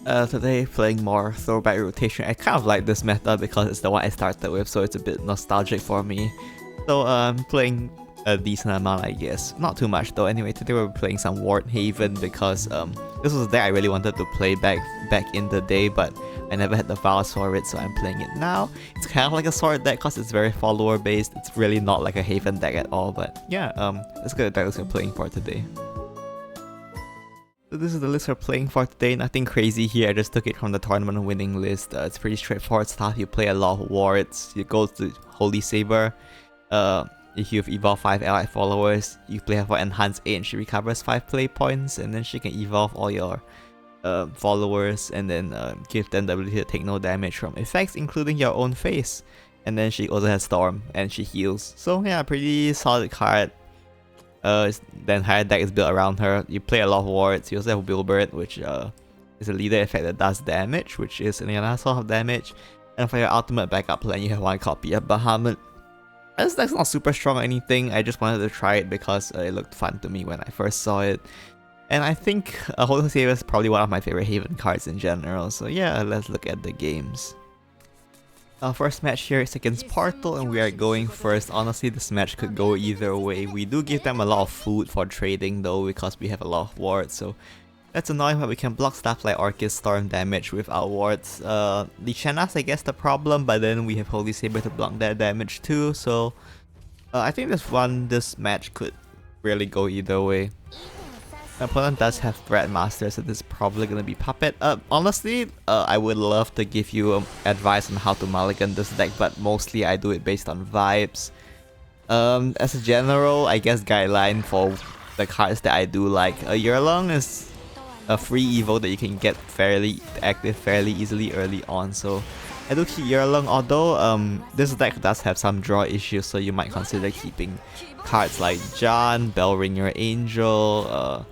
Today playing more throwback rotation. I kind of like this meta because it's the one I started with, so it's a bit nostalgic for me. So I'm playing a decent amount, I guess. Not too much though. Anyway, today we're playing some Ward Haven because this was a deck I really wanted to play back in the day, but I never had the vials for it, so I'm playing it now. It's kind of like a sword deck because it's very follower based. It's really not like a Haven deck at all, but yeah, let's get the decks we're playing for today. So this is the list we're playing for today. Nothing crazy here, I just took it from the tournament winning list. It's pretty straightforward stuff. You play a lot of wards, you go to Holy Saber. If you've evolved 5 allied followers, you play her for Enhanced 8 and she recovers 5 play points, and then she can evolve all your followers and then give them the ability to take no damage from effects, including your own face. And then she also has Storm and she heals. So yeah, pretty solid card. The entire deck is built around her. You play a lot of wards. You also have Wilbert, which is a leader effect that does damage, which is another sort of damage. And for your ultimate backup plan, you have one copy of Bahamut. This deck's not super strong or anything. I just wanted to try it because it looked fun to me when I first saw it. And I think Holy Saber is probably one of my favorite Haven cards in general. So yeah, let's look at the games. Our first match here is against Portal and we are going first. Honestly, this match could go either way. We do give them a lot of food for trading though because we have a lot of wards, so that's annoying, but we can block stuff like Orchid Storm damage with our wards. Lichena's I guess the problem, but then we have Holy Saber to block that damage too, so I think this match could really go either way. My opponent does have Bread Master, so this is probably gonna be Puppet. Honestly, I would love to give you advice on how to mulligan this deck, but mostly I do it based on vibes. As a general, I guess guideline for the cards that I do like, Yearlong is a free evo that you can get fairly active fairly easily early on, so I do keep Yearlong, although this deck does have some draw issues, so you might consider keeping cards like John, Bellringer Angel,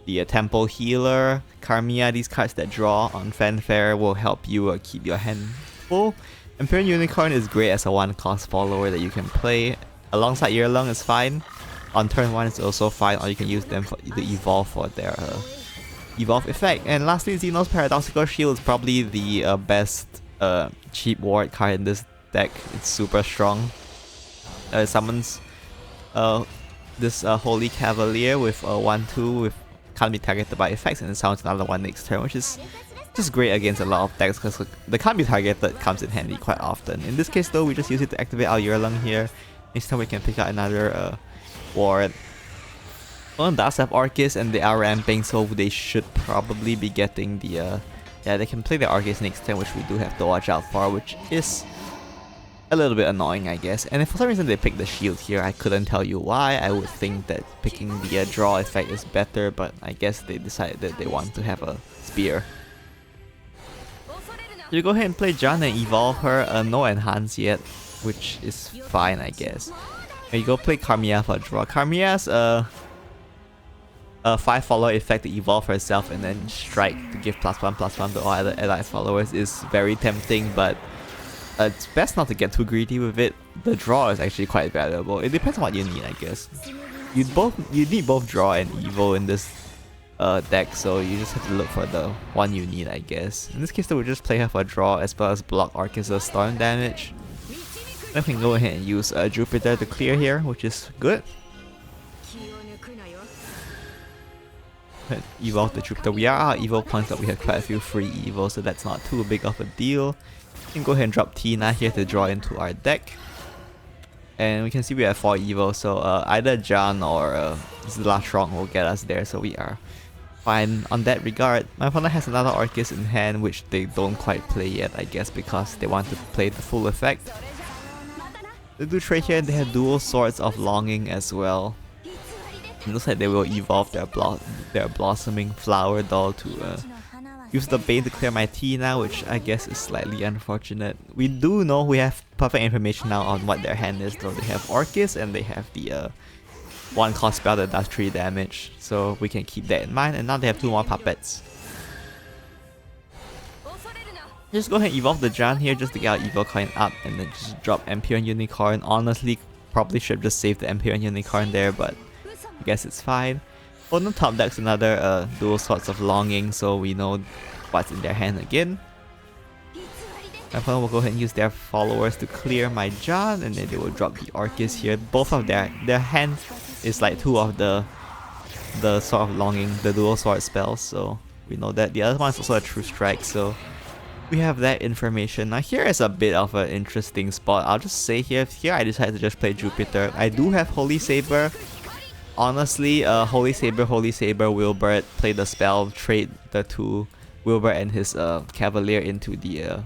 the Temple Healer, Karmia. These cards that draw on Fanfare will help you keep your hand full. Imperial Unicorn is great as a 1-cost follower that you can play. Alongside Yearlong is fine. On turn 1 is also fine, or you can use them for the evolve for their evolve effect. And lastly, Xeno's Paradoxical Shield is probably the best cheap ward card in this deck. It's super strong. It summons this Holy Cavalier with 1/2 with can't be targeted by effects, and it sounds another one next turn, which is just great against a lot of decks because the can't be targeted comes in handy quite often. In this case though, we just use it to activate our Yearlong here. Next time we can pick out another ward. One does have Orchis and they are ramping, so they should probably be getting the yeah, they can play the Orchis next turn, which we do have to watch out for, which is a little bit annoying, I guess. And if for some reason they pick the shield here, I couldn't tell you why. I would think that picking the draw effect is better, but I guess they decided that they want to have a spear. You go ahead and play John and evolve her. No enhance yet, which is fine, I guess. And you go play Karmia for draw. Karmia's a 5 follower effect to evolve herself and then strike to give +1/+1 to all other allied followers is very tempting, but it's best not to get too greedy with it. The draw is actually quite valuable. It depends on what you need, I guess. You need both draw and evo in this deck, so you just have to look for the one you need, I guess. In this case though, we'll just play her for draw as well as block Orchis Storm damage. Then we can go ahead and use Jupiter to clear here, which is good. Evolve the Jupiter. We are out evo points, but we have quite a few free evos, so that's not too big of a deal. We can go ahead and drop Tina here to draw into our deck. And we can see we have 4 evos, so either John or Zlatron will get us there, so we are fine on that regard. My opponent has another Orchis in hand, which they don't quite play yet, I guess, because they want to play the full effect. They do trade here and they have dual Swords of Longing as well. It looks like they will evolve their Blossoming Flower doll to use the Bane to clear my Tina, which I guess is slightly unfortunate. We do know we have perfect information now on what their hand is though. They have Orchis and they have the 1-cost spell that does 3 damage, so we can keep that in mind. And now they have 2 more puppets. Just go ahead and evolve the John here just to get our Evil Coin up and then just drop Empyrean Unicorn. Honestly, probably should have just saved the Empyrean Unicorn there, but I guess it's fine. On the top deck's another dual Swords of Longing, so we know what's in their hand again. My opponent will go ahead and use their followers to clear my John, and then they will drop the Orcus here. Both of their hand is like two of the Sword of Longing, the dual sword spells, so we know that. The other one is also a True Strike, so we have that information. Now here is a bit of an interesting spot. I'll just say here I decided to just play Jupiter. I do have Holy Saber. Honestly, Holy Saber, Wilbert, play the spell, trade the two, Wilbert and his Cavalier into the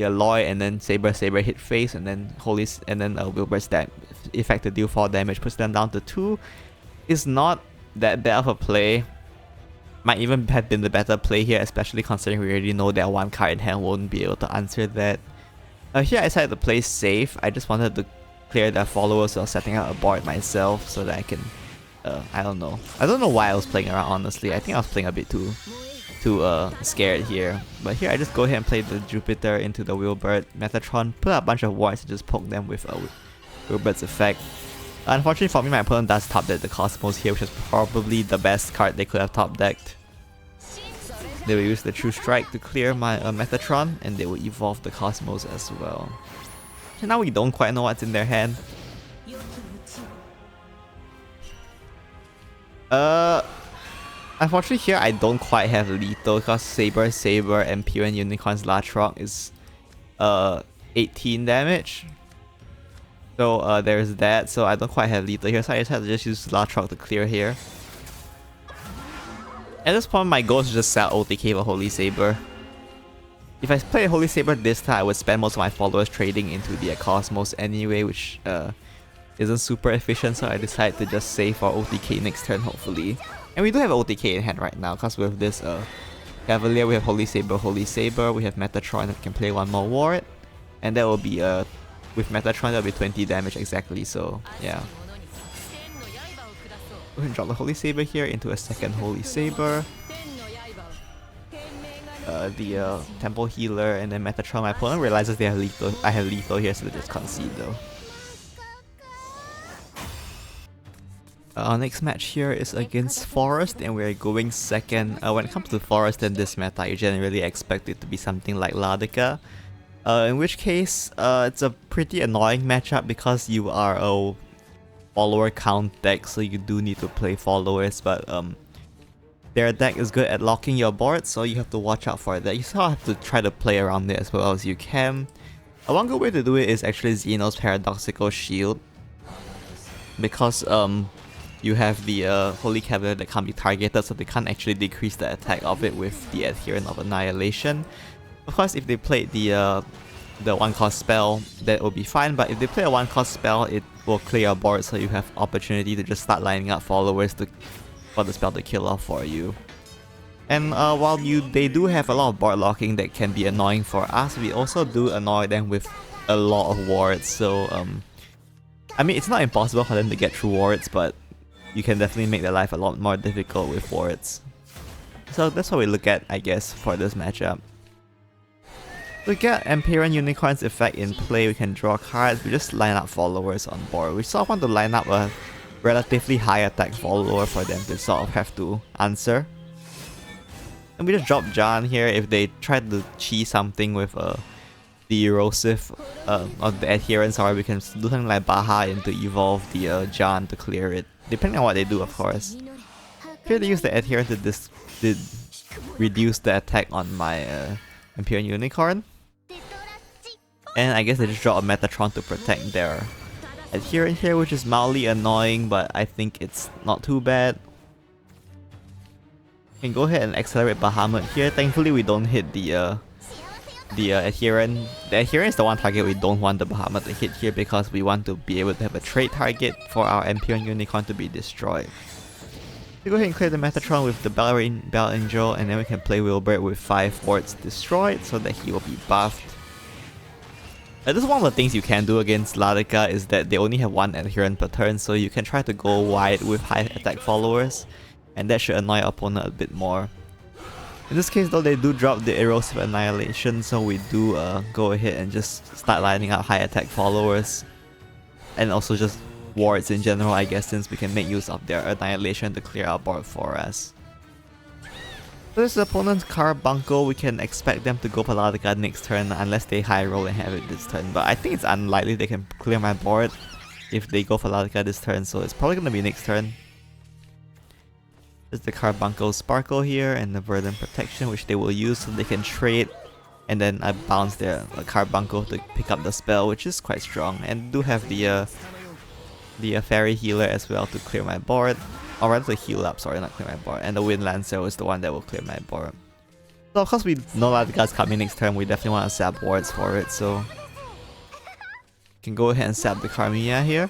Aloy, and then Saber hit face, and then Wilbert's that effect to deal 4 damage, puts them down to 2. Is not that bad of a play. Might even have been the better play here, especially considering we already know that one card in hand won't be able to answer that. Here I decided to play safe. I just wanted to clear their followers while setting out a board myself so that I can... I don't know. I don't know why I was playing around, honestly. I think I was playing a bit too scared here. But here I just go ahead and play the Jupiter into the Wilbert Metatron, put a bunch of wards and just poke them with Wilbert's effect. Unfortunately for me, my opponent does top deck the Cosmos here, which is probably the best card they could have top decked. They will use the True Strike to clear my Metatron, and they will evolve the Cosmos as well. So now we don't quite know what's in their hand. Unfortunately here I don't quite have lethal because Saber, and Pure and Unicorn's Latrock is 18 damage. So there's that, so I don't quite have lethal here, so I decided to just use Latrock to clear here. At this point my goal is to just sell OTK for Holy Saber. If I play Holy Saber this time, I would spend most of my followers trading into the Cosmos anyway, which isn't super efficient, so I decided to just save for OTK next turn hopefully. And we do have OTK in hand right now, because with this Cavalier we have Holy Saber, we have Metatron that can play one more ward, and that will be with Metatron that will be 20 damage exactly, so yeah. Go ahead and drop the Holy Saber here into a second Holy Saber. The Temple Healer and then Metatron. My opponent realizes they have lethal. I have lethal here, so they just concede though. Our next match here is against Forest, and we're going second. When it comes to Forest in this meta, you generally expect it to be something like Ladica. In which case, it's a pretty annoying matchup because you are a follower count deck, so you do need to play followers, but their deck is good at locking your board, so you have to watch out for that. You still have to try to play around it as well as you can. One good way to do it is actually Xeno's Paradoxical Shield, because you have the Holy Cavalier that can't be targeted, so they can't actually decrease the attack of it with the Adherent of Annihilation. Of course, if they played the 1-cost spell, that will be fine, but if they play a 1-cost spell, it will clear your board, so you have opportunity to just start lining up followers for the spell to kill off for you. And while they do have a lot of board locking that can be annoying for us, we also do annoy them with a lot of wards, so I mean, it's not impossible for them to get through wards, but you can definitely make their life a lot more difficult with wards. So that's what we look at, I guess, for this matchup. To get Empyrean Unicorn's effect in play, we can draw cards. We just line up followers on board. We sort of want to line up a relatively high attack follower for them to sort of have to answer. And we just drop John here. If they try to cheat something with the Erosive or the Adherence, or we can do something like Baha and to evolve the John to clear it, depending on what they do, of course. Here they use the Adherence to reduce the attack on my Empyrean Unicorn. And I guess they just drop a Metatron to protect their Adherent here, which is mildly annoying, but I think it's not too bad. We can go ahead and accelerate Bahamut here. Thankfully we don't hit the Adherent. The Adherent is the one target we don't want the Bahamut to hit here, because we want to be able to have a trade target for our Empyrean Unicorn to be destroyed. We go ahead and clear the Metatron with the Bell Angel, and then we can play Wilbert with 5 wards destroyed so that he will be buffed. This is one of the things you can do against Ladica, is that they only have 1 Adherent per turn, so you can try to go wide with high attack followers, and that should annoy your opponent a bit more. In this case though, they do drop the Erosive Annihilation, so we do go ahead and just start lining up high attack followers. And also just wards in general, I guess, since we can make use of their Annihilation to clear our board for us. So this is the opponent's Carbuncle. We can expect them to go for Ladica next turn unless they high roll and have it this turn. But I think it's unlikely they can clear my board if they go for Ladica this turn, so it's probably gonna be next turn. There's the Carbuncle Sparkle here and the Verdant Protection, which they will use so they can trade. And then I bounce their Carbuncle to pick up the spell, which is quite strong. And do have the Fairy Healer as well to clear my board. Or rather to heal up, sorry, not clear my board. And the Wind Lancer is the one that will clear my board. So of course we know that the guy's coming next turn, we definitely want to sap wards for it, so... can go ahead and sap the Carmia here.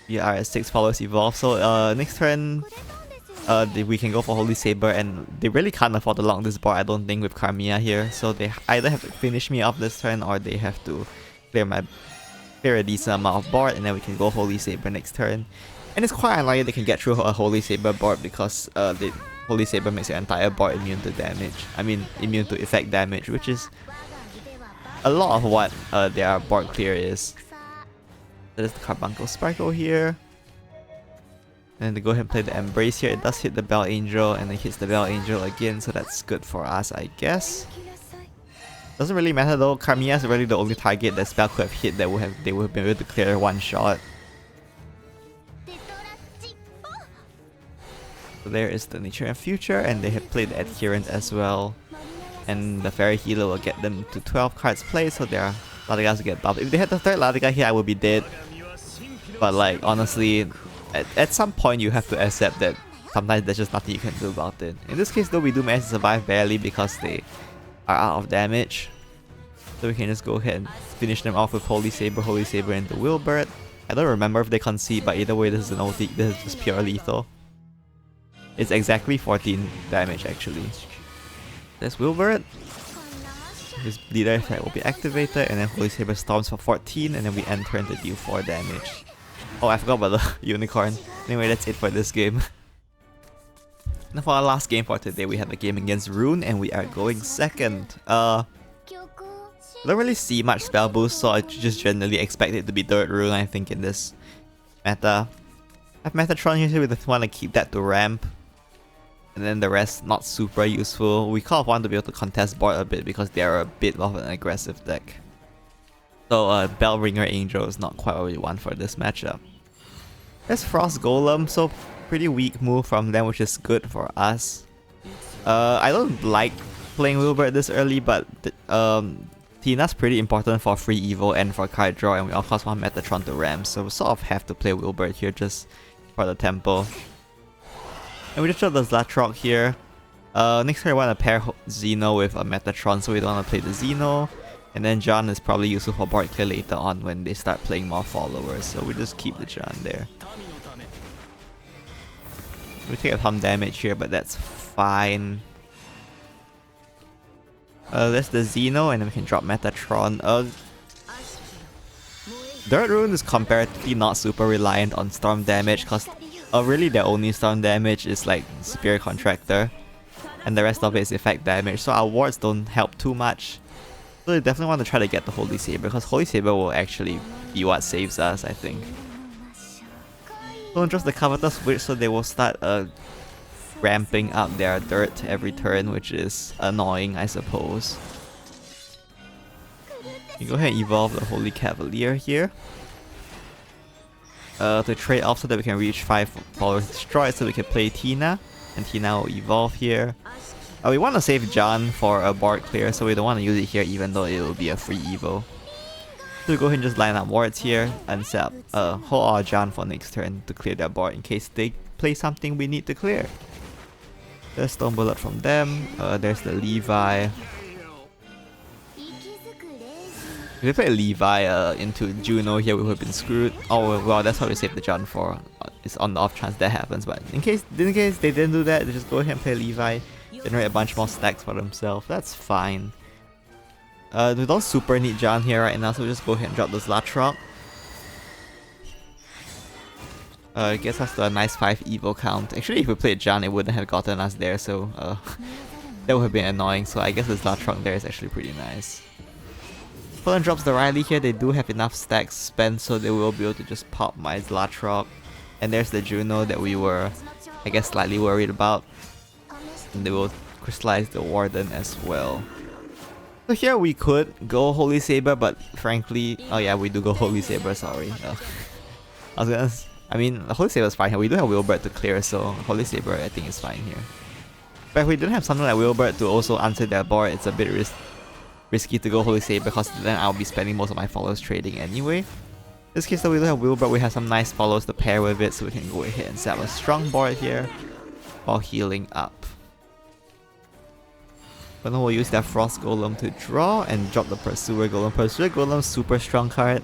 The RS6 follows Evolve, so next turn we can go for Holy Saber, and they really can't afford to lock this board, I don't think, with Carmia here. So they either have to finish me off this turn, or they have to clear a decent amount of board, and then we can go Holy Saber next turn. And it's quite unlikely they can get through a Holy Saber board because the Holy Saber makes your entire board immune to damage. I mean, immune to effect damage, which is a lot of what their board clear is. There's the Carbuncle Sparkle here. And they go ahead and play the Embrace here. It does hit the Bell Angel and it hits the Bell Angel again, so that's good for us, I guess. Doesn't really matter though, Carmia is really the only target that spell could have hit that they would have been able to clear one shot. So there is the Nature and Future, and they have played the Adherent as well. And the Fairy Healer will get them to 12 cards played, so their Ladigas will get buffed. If they had the third Ladiga here, I would be dead. But like, honestly, at some point you have to accept that sometimes there's just nothing you can do about it. In this case though, we do manage to survive barely because they are out of damage. So we can just go ahead and finish them off with Holy Saber, and the Wilbert. I don't remember if they concede, but either way this is an OT, this is just pure lethal. It's exactly 14 damage actually. There's Wilbert. His leader effect will be activated, and then Holy Saber storms for 14, and then we end turn to deal 4 damage. Oh, I forgot about the Unicorn. Anyway, that's it for this game. Now for our last game for today, we have a game against Rune, and we are going second. I don't really see much spell boost, so I just generally expect it to be third Rune, I think, in this meta. I have Metatron here, we just want to keep that to ramp. And then the rest not super useful. We kind of want to be able to contest board a bit because they are a bit of an aggressive deck. So Bellringer Angel is not quite what we want for this matchup. There's Frost Golem, so pretty weak move from them, which is good for us. I don't like playing Wilbert this early, but Tina's pretty important for free evo and for card draw, and we of course want Metatron to ramp, so we sort of have to play Wilbert here just for the tempo. And we just draw the Zlatrock here. Next turn I want to pair Xeno with a Metatron, so we don't want to play the Xeno. And then John is probably useful for board clear later on when they start playing more followers, so we just keep the John there. We take some damage here, but that's fine. There's the Xeno, and then we can drop Metatron. Dirt Rune is comparatively not super reliant on storm damage, because really their only storm damage is like Superior Contractor, and the rest of it is effect damage, so our wards don't help too much. So we definitely want to try to get the Holy Saber, because Holy Saber will actually be what saves us, I think. Don't trust the Covetous Witch, so they will start ramping up their dirt every turn, which is annoying, I suppose. You go ahead and evolve the Holy Cavalier here. To trade off so that we can reach 5 followers destroyed, so we can play Tina, and Tina will evolve here. We want to save John for a board clear, so we don't want to use it here even though it will be a free evo. So we go ahead and just line up wards here and set up hold our John for next turn to clear their board in case they play something we need to clear. There's Stone Bullet from them, there's the Levi. If we play Levi into Juno here, we would have been screwed. Oh well, that's what we saved the John for. It's on the off chance that happens, but in case they didn't do that, they just go ahead and play Levi, generate a bunch more stacks for themselves. That's fine. We don't super need John here right now, so we'll just go ahead and drop this Latrock. Gets us to a nice 5 evo count. Actually, if we played John, it wouldn't have gotten us there, so that would have been annoying. So I guess this Latrock there is actually pretty nice. Opponent drops the Riley here. They do have enough stacks spent, so they will be able to just pop my Zlatrok. And there's the Juno that we were, I guess, slightly worried about. And they will crystallize the Warden as well. So here we could go Holy Saber, but frankly, oh yeah, we do go Holy Saber, sorry. I mean, Holy Saber is fine here. We do have Wilbert to clear, so Holy Saber I think is fine here. But if we didn't have something like Wilbert to also answer their board, it's a bit risky to go Holy Saber because then I'll be spending most of my follows trading anyway. In this case though, we do have Wilbert, we have some nice follows to pair with it, so we can go ahead and set up a strong board here while healing up. But then we'll use that Frost Golem to draw and drop the Pursuer Golem. Pursuer Golem, super strong card.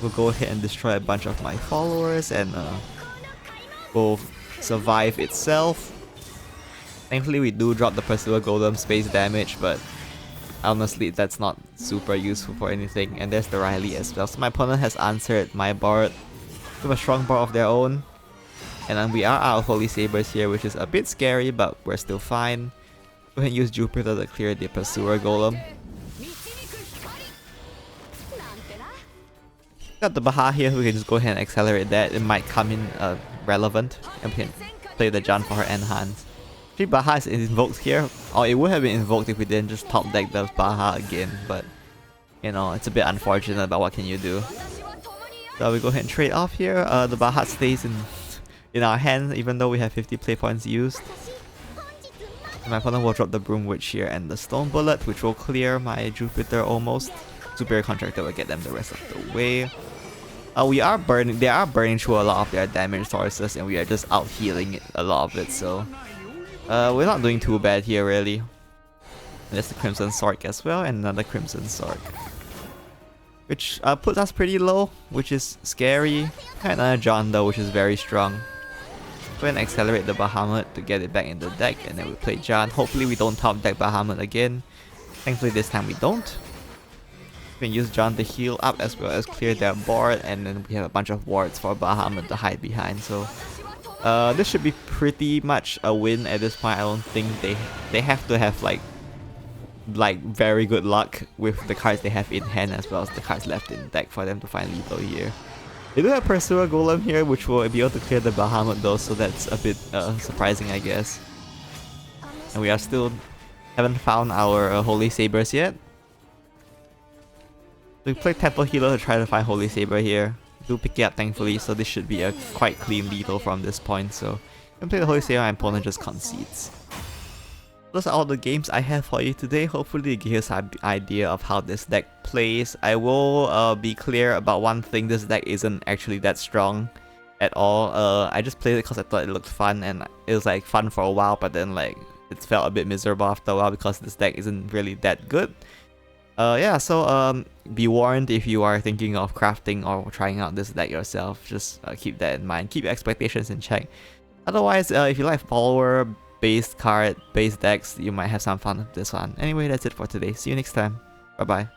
We'll go ahead and destroy a bunch of my followers and will survive itself. Thankfully we do drop the Pursuer Golem space damage, but honestly that's not super useful for anything. And there's the Riley as well. So my opponent has answered my board with a strong board of their own. And then we are out of Holy Sabers here, which is a bit scary, but we're still fine. Go ahead and use Jupiter to clear the Pursuer Golem. Got the Baha here, we can just go ahead and accelerate that. It might come in relevant, and we can play the Jan for her enhance. Actually, Baha is invoked here, or it would have been invoked if we didn't just top deck the Baha again, but you know, it's a bit unfortunate, but what can you do? So we go ahead and trade off here. The Baha stays in our hands even though we have 50 play points used. And my opponent will drop the Broom Witch here and the Stone Bullet, which will clear my Jupiter almost. Superior Contractor will get them the rest of the way. They are burning through a lot of their damage sources, and we are just out healing a lot of it, so we're not doing too bad here really. And there's the Crimson Sork as well, and another Crimson Sork, which puts us pretty low, which is scary. And another John though, which is very strong. Go ahead and accelerate the Bahamut to get it back in the deck, and then we play Jan. Hopefully we don't top deck Bahamut again. Thankfully this time we don't. We can use John to heal up as well as clear their board, and then we have a bunch of wards for Bahamut to hide behind. So this should be pretty much a win at this point. I don't think they have to have like very good luck with the cards they have in hand as well as the cards left in deck for them to find lethal here. They do have Pursuer Golem here, which will be able to clear the Bahamut though, so that's a bit surprising I guess. And we are still haven't found our Holy Sabers yet. We play Temple Healer to try to find Holy Saber here. Do pick it up thankfully, so this should be a quite clean lethal from this point. So I'm gonna play the Holy Saber, my opponent just concedes. Those are all the games I have for you today. Hopefully it gives you some idea of how this deck plays. I will be clear about one thing: this deck isn't actually that strong at all. I just played it because I thought it looked fun, and it was like fun for a while, but then like it felt a bit miserable after a while because this deck isn't really that good. Yeah, so be warned if you are thinking of crafting or trying out this deck yourself. Just keep that in mind. Keep your expectations in check. Otherwise, if you like follower-based card-based decks, you might have some fun with this one. Anyway, that's it for today. See you next time. Bye-bye.